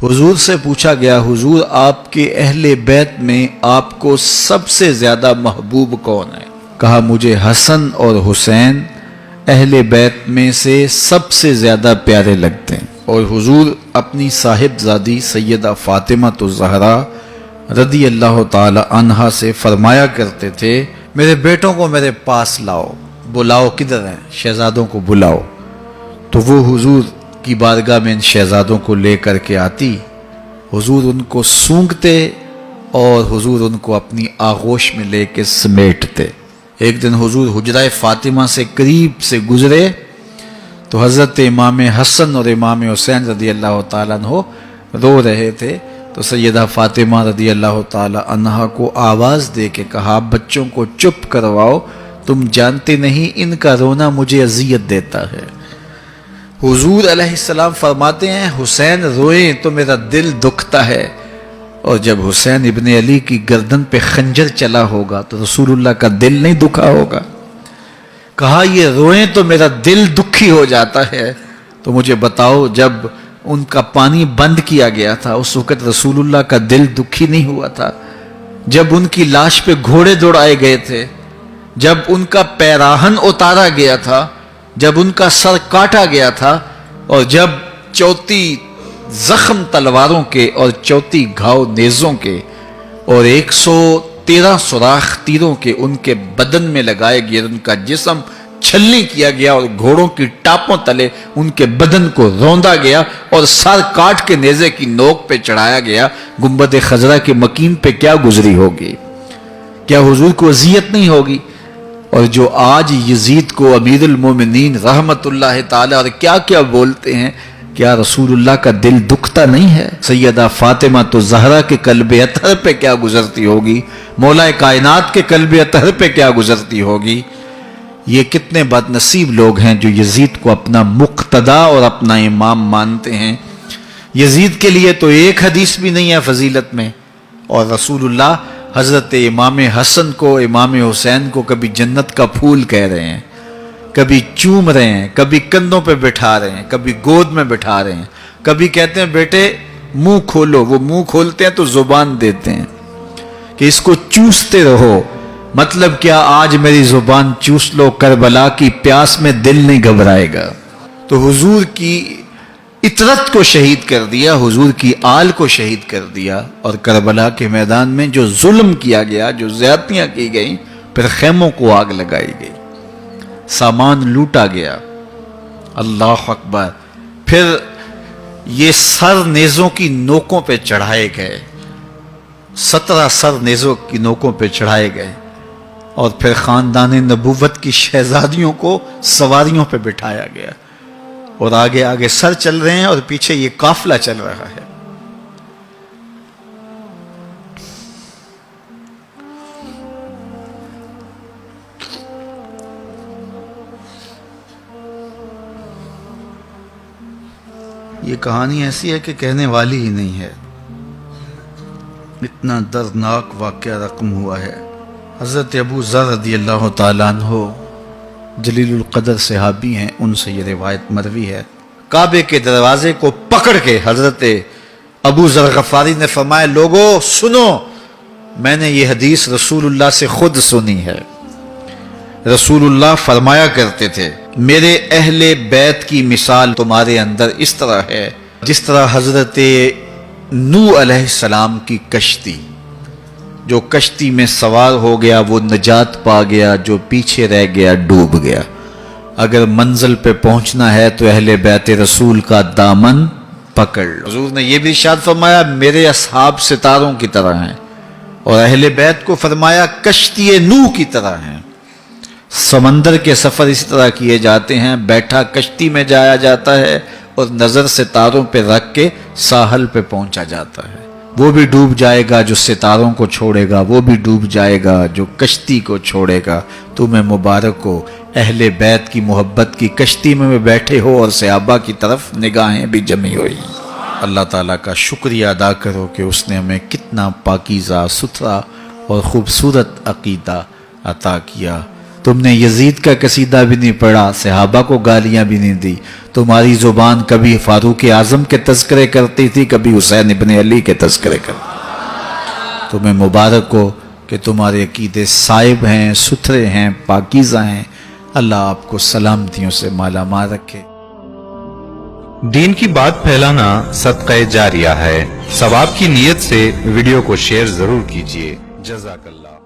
حضور سے پوچھا گیا حضور آپ کے اہل بیت میں آپ کو سب سے زیادہ محبوب کون ہے؟ کہا مجھے حسن اور حسین اہل بیت میں سے سب سے زیادہ پیارے لگتے ہیں۔ اور حضور اپنی صاحبزادی سیدہ فاطمہ الزہرا رضی اللہ تعالی عنہا سے فرمایا کرتے تھے میرے بیٹوں کو میرے پاس لاؤ، بلاؤ، کدھر ہیں؟ شہزادوں کو بلاؤ۔ تو وہ حضور کی بارگاہ میں ان شہزادوں کو لے کر کے آتی، حضور ان کو سونگتے اور حضور ان کو اپنی آغوش میں لے کے سمیٹتے۔ ایک دن حضور حجرہ فاطمہ سے قریب سے گزرے تو حضرت امام حسن اور امام حسین رضی اللہ تعالیٰ عنہ رو رہے تھے، تو سیدہ فاطمہ رضی اللہ تعالیٰ عنہا کو آواز دے کے کہا بچوں کو چپ کرواؤ، تم جانتے نہیں ان کا رونا مجھے اذیت دیتا ہے۔ حضور علیہ السلام فرماتے ہیں حسین روئیں تو میرا دل دکھتا ہے، اور جب حسین ابن علی کی گردن پہ خنجر چلا ہوگا تو رسول اللہ کا دل نہیں دکھا ہوگا۔ کہا یہ روئیں تو میرا دل دکھی ہو جاتا ہے، تو مجھے بتاؤ جب ان کا پانی بند کیا گیا تھا اس وقت رسول اللہ کا دل دکھی نہیں ہوا تھا؟ جب ان کی لاش پہ گھوڑے دوڑائے گئے تھے، جب ان کا پیراہن اتارا گیا تھا، جب ان کا سر کاٹا گیا تھا، اور جب 34 زخم تلواروں کے اور 34 گھاؤ نیزوں کے اور 113 سوراخ تیروں کے ان کے بدن میں لگائے گئے، ان کا جسم چھلنی کیا گیا اور گھوڑوں کی ٹاپوں تلے ان کے بدن کو روندا گیا اور سر کاٹ کے نیزے کی نوک پہ چڑھایا گیا، گنبد خضرا کے مکین پہ کیا گزری ہوگی؟ کیا حضور کو اذیت نہیں ہوگی؟ اور جو آج یزید کو امیر المومنین رحمت اللہ تعالی اور کیا کیا بولتے ہیں، کیا رسول اللہ کا دل دکھتا نہیں ہے؟ سیدہ فاطمہ الزہرا کے قلب اطہر پہ کیا گزرتی ہوگی؟ مولا کائنات کے قلب اطہر پہ کیا گزرتی ہوگی؟ یہ کتنے بد نصیب لوگ ہیں جو یزید کو اپنا مقتدا اور اپنا امام مانتے ہیں۔ یزید کے لیے تو ایک حدیث بھی نہیں ہے فضیلت میں، اور رسول اللہ حضرت امام حسن کو امام حسین کو کبھی جنت کا پھول کہہ رہے ہیں، کبھی چوم رہے ہیں، کبھی کندھوں پہ بٹھا رہے ہیں، کبھی گود میں بٹھا رہے ہیں، کبھی کہتے ہیں بیٹے منہ کھولو، وہ منہ کھولتے ہیں تو زبان دیتے ہیں کہ اس کو چوستے رہو۔ مطلب کیا؟ آج میری زبان چوس لو، کربلا کی پیاس میں دل نہیں گھبرائے گا۔ تو حضور کی اطرت کو شہید کر دیا، حضور کی آل کو شہید کر دیا، اور کربلا کے میدان میں جو ظلم کیا گیا، جو زیادتیاں کی گئیں، پھر خیموں کو آگ لگائی گئی، سامان لوٹا گیا، اللہ اکبر، پھر یہ سر نیزوں کی نوکوں پہ چڑھائے گئے، 17 سر نیزوں کی نوکوں پہ چڑھائے گئے، اور پھر خاندان نبوت کی شہزادیوں کو سواریوں پہ بٹھایا گیا، اور آگے آگے سر چل رہے ہیں اور پیچھے یہ قافلہ چل رہا ہے۔ یہ کہانی ایسی ہے کہ کہنے والی ہی نہیں ہے، اتنا دردناک واقعہ رقم ہوا ہے۔ حضرت ابو ذر رضی اللہ تعالیٰ عنہ جلیل القدر صحابی ہیں، ان سے یہ روایت مروی ہے، کعبے کے دروازے کو پکڑ کے حضرت ابو ذر غفاری نے فرمایا لوگو سنو، میں نے یہ حدیث رسول اللہ سے خود سنی ہے۔ رسول اللہ فرمایا کرتے تھے میرے اہل بیت کی مثال تمہارے اندر اس طرح ہے جس طرح حضرت نوح علیہ السلام کی کشتی، جو کشتی میں سوار ہو گیا وہ نجات پا گیا، جو پیچھے رہ گیا ڈوب گیا۔ اگر منزل پہ پہنچنا ہے تو اہل بیت رسول کا دامن پکڑ لو۔ حضور نے یہ بھی ارشاد فرمایا میرے اصحاب ستاروں کی طرح ہیں، اور اہل بیت کو فرمایا کشتی نوح کی طرح ہیں۔ سمندر کے سفر اسی طرح کیے جاتے ہیں، بیٹھا کشتی میں جایا جاتا ہے اور نظر ستاروں پہ رکھ کے ساحل پہ پہنچا جاتا ہے۔ وہ بھی ڈوب جائے گا جو ستاروں کو چھوڑے گا، وہ بھی ڈوب جائے گا جو کشتی کو چھوڑے گا۔ تمہیں مبارک ہو، اہل بیت کی محبت کی کشتی میں بیٹھے ہو اور صحابہ کی طرف نگاہیں بھی جمی ہوئی۔ اللہ تعالیٰ کا شکریہ ادا کرو کہ اس نے ہمیں کتنا پاکیزہ، ستھرا اور خوبصورت عقیدہ عطا کیا۔ تم نے یزید کا قصیدہ بھی نہیں پڑھا، صحابہ کو گالیاں بھی نہیں دی، تمہاری زبان کبھی فاروق اعظم کے تذکرے کرتی تھی، کبھی حسین ابن علی کے تذکرے کرتی۔ تمہیں مبارک ہو کہ تمہارے عقیدے صائب ہیں، ستھرے ہیں، پاکیزہ ہیں۔ اللہ آپ کو سلامتیوں سے مالا مال رکھے۔ دین کی بات پھیلانا صدقہ جاریہ ہے، ثواب کی نیت سے ویڈیو کو شیئر ضرور کیجیے۔ جزاک اللہ۔